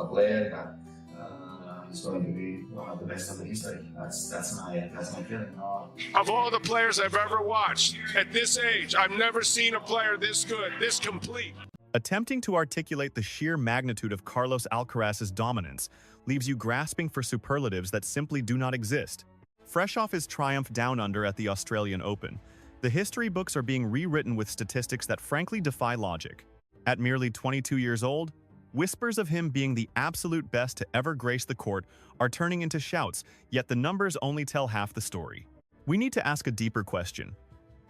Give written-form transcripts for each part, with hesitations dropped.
a player that is going to be one of the best of the history. That's my feeling. Of all the players I've ever watched, at this age, I've never seen a player this good, this complete. Attempting to articulate the sheer magnitude of Carlos Alcaraz's dominance leaves you grasping for superlatives that simply do not exist. Fresh off his triumph down under at the Australian Open, the history books are being rewritten with statistics that frankly defy logic. At merely 22 years old, whispers of him being the absolute best to ever grace the court are turning into shouts, yet the numbers only tell half the story. We need to ask a deeper question.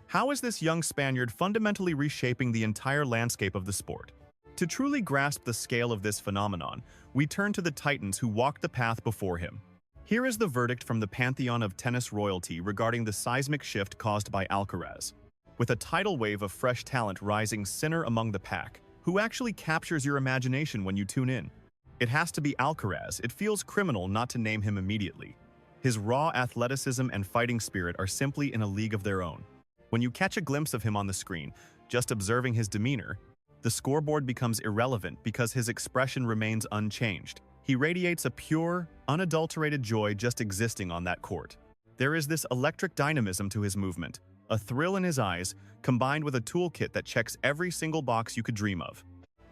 How is this young Spaniard fundamentally reshaping the entire landscape of the sport? To truly grasp the scale of this phenomenon, we turn to the titans who walked the path before him. Here is the verdict from the pantheon of tennis royalty regarding the seismic shift caused by Alcaraz. With a tidal wave of fresh talent rising sinner among the pack, who actually captures your imagination when you tune in? It has to be Alcaraz. It feels criminal not to name him immediately. His raw athleticism and fighting spirit are simply in a league of their own. When you catch a glimpse of him on the screen, just observing his demeanor, the scoreboard becomes irrelevant because his expression remains unchanged. He radiates a pure, unadulterated joy just existing on that court. There is this electric dynamism to his movement, a thrill in his eyes, combined with a toolkit that checks every single box you could dream of.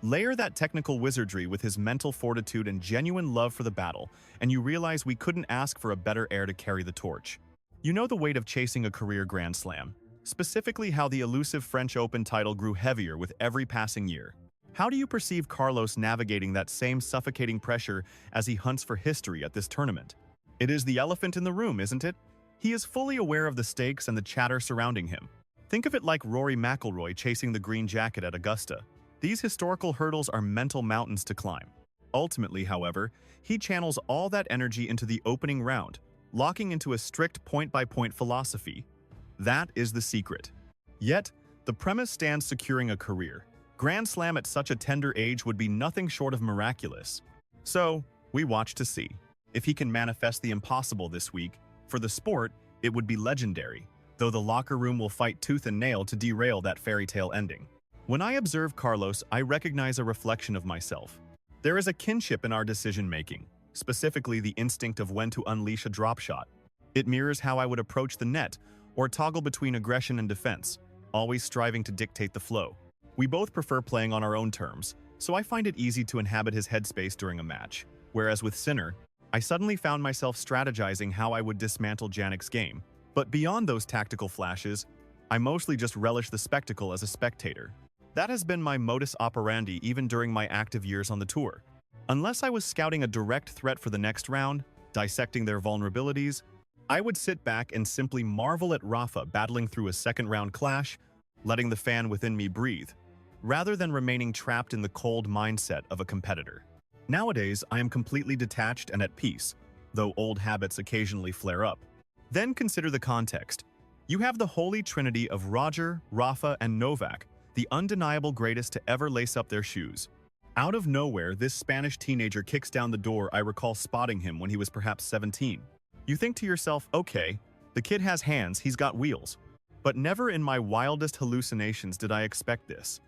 Layer that technical wizardry with his mental fortitude and genuine love for the battle, and you realize we couldn't ask for a better heir to carry the torch. You know the weight of chasing a career Grand Slam, specifically how the elusive French Open title grew heavier with every passing year. How do you perceive Carlos navigating that same suffocating pressure as he hunts for history at this tournament? It is the elephant in the room, isn't it? He is fully aware of the stakes and the chatter surrounding him. Think of it like Rory McIlroy chasing the green jacket at Augusta. These historical hurdles are mental mountains to climb. Ultimately, however, he channels all that energy into the opening round, locking into a strict point-by-point philosophy. That is the secret. Yet, the premise stands securing a career. Grand Slam at such a tender age would be nothing short of miraculous. So, we watch to see. If he can manifest the impossible this week, for the sport, it would be legendary, though the locker room will fight tooth and nail to derail that fairy tale ending. When I observe Carlos, I recognize a reflection of myself. There is a kinship in our decision-making, specifically the instinct of when to unleash a drop shot. It mirrors how I would approach the net, or toggle between aggression and defense, always striving to dictate the flow. We both prefer playing on our own terms, so I find it easy to inhabit his headspace during a match. Whereas with Sinner, I suddenly found myself strategizing how I would dismantle Jannik's game. But beyond those tactical flashes, I mostly just relish the spectacle as a spectator. That has been my modus operandi even during my active years on the tour. Unless I was scouting a direct threat for the next round, dissecting their vulnerabilities, I would sit back and simply marvel at Rafa battling through a second-round clash, letting the fan within me breathe, rather than remaining trapped in the cold mindset of a competitor. Nowadays, I am completely detached and at peace, though old habits occasionally flare up. Then consider the context. You have the holy trinity of Roger, Rafa, and Novak, the undeniable greatest to ever lace up their shoes. Out of nowhere, this Spanish teenager kicks down the door I recall spotting him when he was perhaps 17. You think to yourself, okay, the kid has hands, he's got wheels. But never in my wildest hallucinations did I expect this.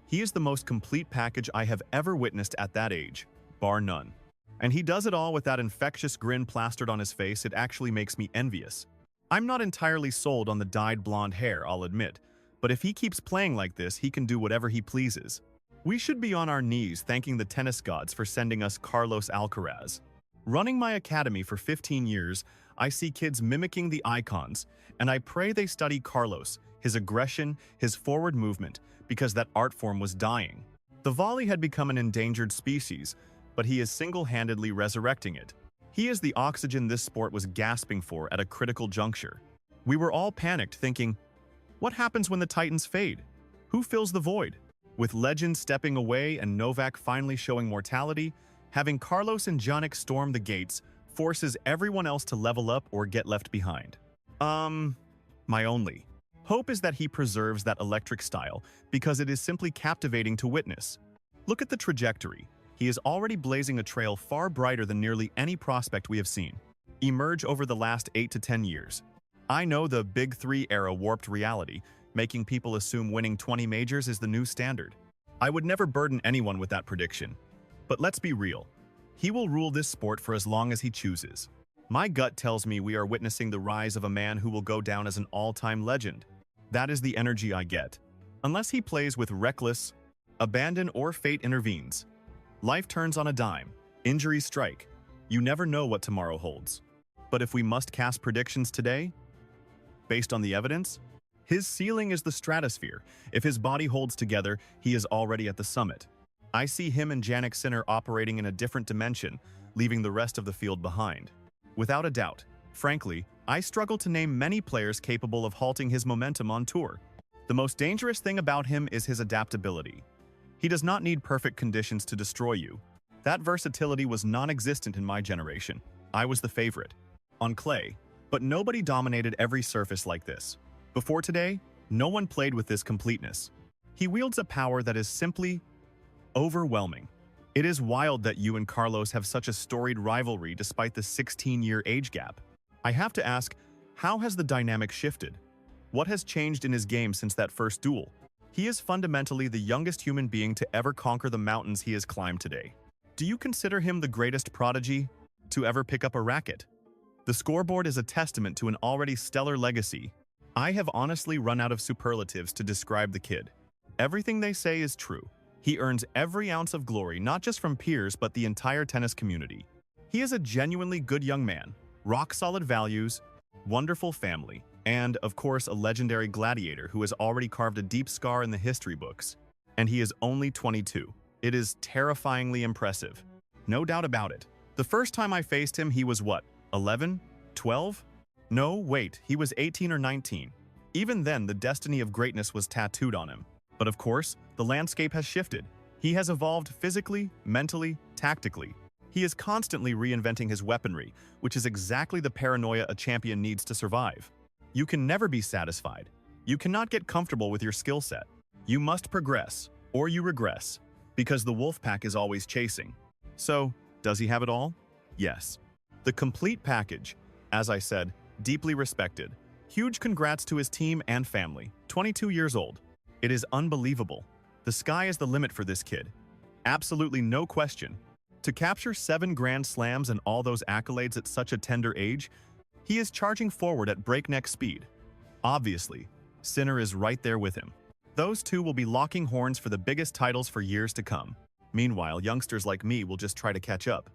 He is the most complete package I have ever witnessed at that age, bar none. And he does it all with that infectious grin plastered on his face. It actually makes me envious. I'm not entirely sold on the dyed blonde hair, I'll admit, but if he keeps playing like this, he can do whatever he pleases. We should be on our knees thanking the tennis gods for sending us Carlos Alcaraz. Running my academy for 15 years, I see kids mimicking the icons, and I pray they study Carlos, his aggression, his forward movement, because that art form was dying. The volley had become an endangered species, but he is single-handedly resurrecting it. He is the oxygen this sport was gasping for at a critical juncture. We were all panicked, thinking, what happens when the titans fade? Who fills the void? With legends stepping away and Novak finally showing mortality, having Carlos and Jannik storm the gates forces everyone else to level up or get left behind. My only hope is that he preserves that electric style because it is simply captivating to witness. Look at the trajectory. He is already blazing a trail far brighter than nearly any prospect we have seen emerge over the last 8 to 10 years. I know the Big Three era warped reality, making people assume winning 20 majors is the new standard. I would never burden anyone with that prediction. But let's be real. He will rule this sport for as long as he chooses. My gut tells me we are witnessing the rise of a man who will go down as an all-time legend. That is the energy I get. Unless he plays with reckless abandon or fate intervenes. Life turns on a dime. Injuries strike. You never know what tomorrow holds. But if we must cast predictions today, based on the evidence, his ceiling is the stratosphere. If his body holds together, he is already at the summit. I see him and Jannik Sinner operating in a different dimension, leaving the rest of the field behind. Without a doubt, frankly, I struggle to name many players capable of halting his momentum on tour. The most dangerous thing about him is his adaptability. He does not need perfect conditions to destroy you. That versatility was non-existent in my generation. I was the favorite. On clay, but nobody dominated every surface like this. Before today, no one played with this completeness. He wields a power that is simply overwhelming. It is wild that you and Carlos have such a storied rivalry despite the 16-year age gap. I have to ask, how has the dynamic shifted? What has changed in his game since that first duel? He is fundamentally the youngest human being to ever conquer the mountains he has climbed today. Do you consider him the greatest prodigy to ever pick up a racket? The scoreboard is a testament to an already stellar legacy. I have honestly run out of superlatives to describe the kid. Everything they say is true. He earns every ounce of glory, not just from peers, but the entire tennis community. He is a genuinely good young man, rock-solid values, wonderful family, and, of course, a legendary gladiator who has already carved a deep scar in the history books. And he is only 22. It is terrifyingly impressive. No doubt about it. The first time I faced him, he was what, 11? 12? No, wait, he was 18 or 19. Even then, the destiny of greatness was tattooed on him. But of course, the landscape has shifted. He has evolved physically, mentally, tactically. He is constantly reinventing his weaponry, which is exactly the paranoia a champion needs to survive. You can never be satisfied. You cannot get comfortable with your skill set. You must progress, or you regress, because the wolf pack is always chasing. So, does he have it all? Yes. The complete package, as I said, deeply respected. Huge congrats to his team and family. 22 years old. It is unbelievable. The sky is the limit for this kid. Absolutely no question. To capture 7 Grand Slams and all those accolades at such a tender age, he is charging forward at breakneck speed. Obviously, Sinner is right there with him. Those two will be locking horns for the biggest titles for years to come. Meanwhile, youngsters like me will just try to catch up.